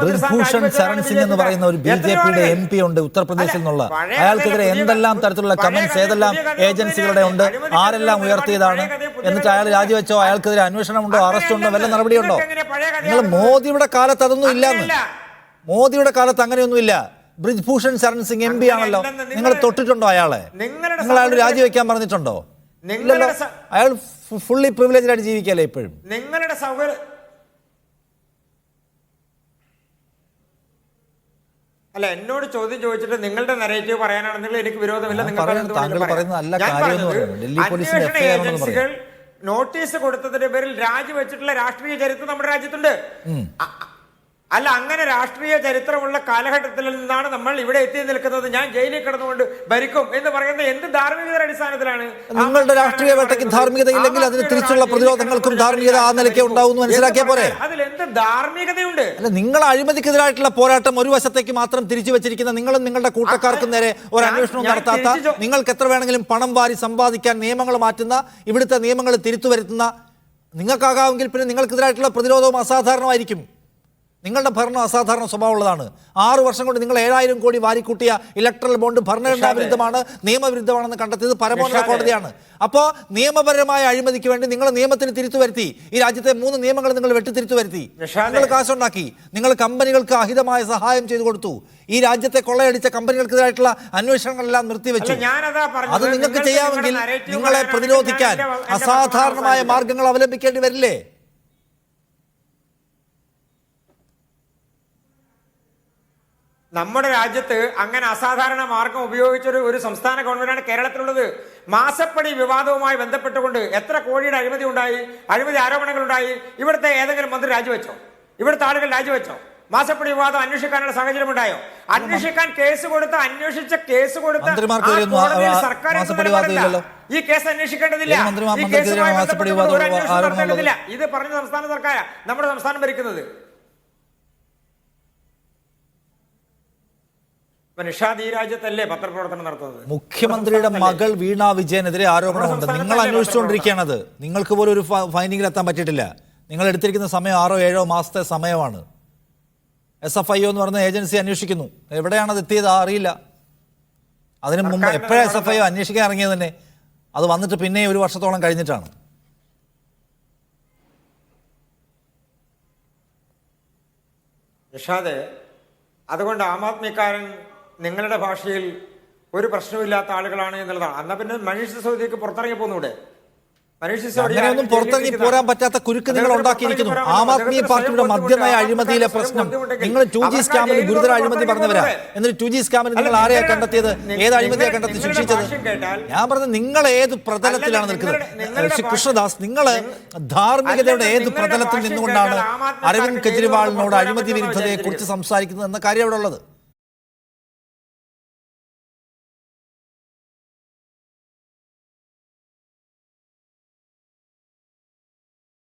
ബ്രിജ്ഭൂഷൺ ശരൺ സിംഗ് എന്ന് പറയുന്ന ഒരു BJP MP ഉണ്ട് ഉത്തർപ്രദേശിൽ നിന്നുള്ള. അയാൾക്കെതിരെ എന്തെല്ലാം തരത്തിലുള്ള കമന്റ്സ് ഏതെല്ലാം ഏജൻസികളുടെ ഉണ്ട്, ആരെല്ലാം ഉയർത്തിയതാണ്, എന്നിട്ട് അയാൾ രാജിവെച്ചോ, അയാൾക്കെതിരെ അന്വേഷണം ഉണ്ടോ, അറസ്റ്റ് ഉണ്ടോ, വല്ല നടപടിയുണ്ടോ? നിങ്ങൾ മോദിയുടെ കാലത്ത് അതൊന്നും ഇല്ലാന്ന്. മോദിയുടെ കാലത്ത് അങ്ങനെയൊന്നുമില്ല. ബ്രിജ്ഭൂഷൺ ശരൺ സിംഗ് MP ആണല്ലോ. നിങ്ങൾ തൊട്ടിട്ടുണ്ടോ അയാളെ? നിങ്ങൾ അയാൾ രാജിവെക്കാൻ പറഞ്ഞിട്ടുണ്ടോ? ഇല്ലല്ലോ. അയാൾ ഫുള്ളി പ്രിവിലേജ്ഡ് ആയിട്ട് ജീവിക്കല്ലേ ഇപ്പോഴും. നിങ്ങളുടെ സൗകര്യം അല്ല, എന്നോട് ചോദ്യം ചോദിച്ചിട്ട് നിങ്ങളുടെ നരേറ്റീവ് പറയാനാണെന്നെങ്കിൽ എനിക്ക് വിരോധമില്ല. അന്വേഷണ ഏജൻസികൾ നോട്ടീസ് കൊടുത്തതിന്റെ പേരിൽ രാജിവെച്ചിട്ടുള്ള രാഷ്ട്രീയ ചരിത്രം നമ്മുടെ രാജ്യത്തുണ്ട്. അല്ല, അങ്ങനെ രാഷ്ട്രീയ ചരിത്രമുള്ള കാലഘട്ടത്തിൽ നിന്നാണ് നമ്മൾ ഇവിടെ എത്തി നിൽക്കുന്നത്. ഞാൻ ജയിലിൽ കിടന്നുകൊണ്ട് ഭരിക്കും എന്ന് പറയുന്നത് എന്ത് ധാർമ്മികതയുടെ അടിസ്ഥാനത്തിലാണ്? നിങ്ങളുടെ രാഷ്ട്രീയ വേട്ടയ്ക്ക് ധാർമ്മികത ഇല്ലെങ്കിൽ അതിന് തിരിച്ചുള്ള പ്രതിരോധങ്ങൾക്കും ധാർമ്മികത ആ നിലയ്ക്ക് ഉണ്ടാവും മനസ്സിലാക്കിയ പോലെ. അതിൽ എന്ത് ധാർമ്മികതയുണ്ട്? അല്ല, നിങ്ങൾ അഴിമതിക്കെതിരായിട്ടുള്ള പോരാട്ടം ഒരു വശത്തേക്ക് മാത്രം തിരിച്ചു വെച്ചിരിക്കുന്ന നിങ്ങളും നിങ്ങളുടെ കൂട്ടക്കാർക്കും നേരെ ഒരു അന്വേഷണവും നടത്താത്ത, നിങ്ങൾക്ക് എത്ര വേണമെങ്കിലും പണം വാരി സമ്പാദിക്കാൻ നിയമങ്ങൾ മാറ്റുന്ന, ഇവിടുത്തെ നിയമങ്ങൾ തിരുത്തു വരുത്തുന്ന നിങ്ങൾക്കാകാമെങ്കിൽ പിന്നെ നിങ്ങൾക്കെതിരായിട്ടുള്ള പ്രതിരോധവും അസാധാരണമായിരിക്കും. നിങ്ങളുടെ ഭരണം അസാധാരണ സ്വഭാവമുള്ളതാണ്. 6 വർഷം കൊണ്ട് നിങ്ങൾ 7000 കോടി വാരിക്കൂട്ടിയ ഇലക്ട്രൽ ബോണ്ട് ഭരണഘടനാ വിരുദ്ധമാണ്, നിയമവിരുദ്ധമാണെന്ന് കണ്ടെത്തിയത് പരമോന്നത കോടതിയാണ്. അപ്പോൾ നിയമപരമായ അഴിമതിക്ക് വേണ്ടി നിങ്ങൾ നിയമത്തിന് തിരുത്തു വരുത്തി. ഈ രാജ്യത്തെ 3 നിയമങ്ങൾ നിങ്ങൾ വെട്ടിത്തിരുത്തു വരുത്തി. നിങ്ങൾ കാശുണ്ടാക്കി. നിങ്ങൾ കമ്പനികൾക്ക് അഹിതമായ സഹായം ചെയ്തു കൊടുത്തു. ഈ രാജ്യത്തെ കൊള്ളയടിച്ച കമ്പനികൾക്കെതിരായിട്ടുള്ള അന്വേഷണങ്ങളെല്ലാം നിർത്തിവെച്ചു. അത് നിങ്ങൾക്ക് ചെയ്യാമെങ്കിൽ നിങ്ങളെ പ്രതിരോധിക്കാൻ അസാധാരണമായ മാർഗങ്ങൾ അവലംബിക്കേണ്ടി വരില്ലേ? നമ്മുടെ രാജ്യത്ത് അങ്ങനെ അസാധാരണ മാർഗം ഉപയോഗിച്ചൊരു ഒരു സംസ്ഥാന ഗവൺമെന്റാണ് കേരളത്തിലുള്ളത്. മാസപ്പടി വിവാദവുമായി ബന്ധപ്പെട്ടുകൊണ്ട് എത്ര കോടിയുടെ അഴിമതി ആരോപണങ്ങൾ ഉണ്ടായി. ഇവിടുത്തെ ഏതെങ്കിലും മന്ത്രി രാജിവെച്ചോ? ഇവിടുത്തെ ആളുകൾ രാജിവെച്ചോ? മാസപ്പടി വിവാദം അന്വേഷിക്കാനുള്ള സാഹചര്യം ഉണ്ടായോ? അന്വേഷിക്കാൻ കേസ് കൊടുത്ത സർക്കാർ ഈ കേസ് അന്വേഷിക്കേണ്ടതില്ല. ഇത് പറഞ്ഞ സംസ്ഥാന സർക്കാരാ നമ്മുടെ സംസ്ഥാനം ഭരിക്കുന്നത്. നിഷാദ് ഈ രാജ്യത്തല്ലേ പത്രപ്രവർത്തനം നടത്തുന്നത്? മുഖ്യമന്ത്രിയുടെ മകൾ വീണ വിജയനെതിരെ ആരോപണമുണ്ട്. നിങ്ങൾ അന്വേഷിച്ചുകൊണ്ടിരിക്കുകയാണത്. നിങ്ങൾക്ക് പോലും ഒരു ഫൈൻഡിങ്ങിൽ എത്താൻ പറ്റിയിട്ടില്ല. നിങ്ങൾ എടുത്തിരിക്കുന്ന സമയം 6-7 മാസത്തെ സമയമാണ്. SFIO എന്ന് പറയുന്ന ഏജൻസി അന്വേഷിക്കുന്നു. എവിടെയാണ് അത് എത്തിയത് അറിയില്ല. അതിന് മുമ്പ് എപ്പോഴാണ് SFIO അന്വേഷിക്കാൻ ഇറങ്ങിയത് തന്നെ? അത് വന്നിട്ട് പിന്നെ 1 വർഷത്തോളം കഴിഞ്ഞിട്ടാണ്. നിഷാദ്, അതുകൊണ്ട് ആം ആദ്മിക്കാരൻ നിങ്ങളുടെ ഭാഷയിൽ ഒരു പ്രശ്നമില്ലാത്ത ആളുകളാണ് എന്നുള്ളതാണ്. എന്നാ പിന്നെ മനീഷ് സിസോദിയക്ക് പുറത്തിറങ്ങി പോകുന്നൂടെ? അങ്ങനെയൊന്നും പുറത്തിറങ്ങി പോരാൻ പറ്റാത്ത കുരുക്ക് നിങ്ങൾ ഉണ്ടാക്കിയിരിക്കുന്നു. ആം ആദ്മി പാർട്ടിയുടെ മദ്യനയ അഴിമതിയിലെ പ്രശ്നം, നിങ്ങൾ 2G സ്കാമിൽ ഗുരുതര അഴിമതി പറഞ്ഞവരാ. എന്നിട്ട് 2G സ്കാമിൽ നിങ്ങൾ ആരെയാ കണ്ടെത്തിയത്? ഏത് അഴിമതിയെ കണ്ടെത്തി ശിക്ഷിച്ചത്? ഞാൻ പറഞ്ഞത് നിങ്ങൾ ഏത് പ്രതലത്തിലാണ് നിൽക്കുന്നത്? കൃഷ്ണദാസ്, നിങ്ങൾ ധാർമ്മികതയുടെ ഏത് പ്രതലത്തിൽ നിന്നുകൊണ്ടാണ് അരവിന്ദ് കെജ്രിവാളിനോട് അഴിമതി വിരുദ്ധതയെ കുറിച്ച് സംസാരിക്കുന്നത് എന്ന കാര്യം അവിടെ ഉള്ളത്?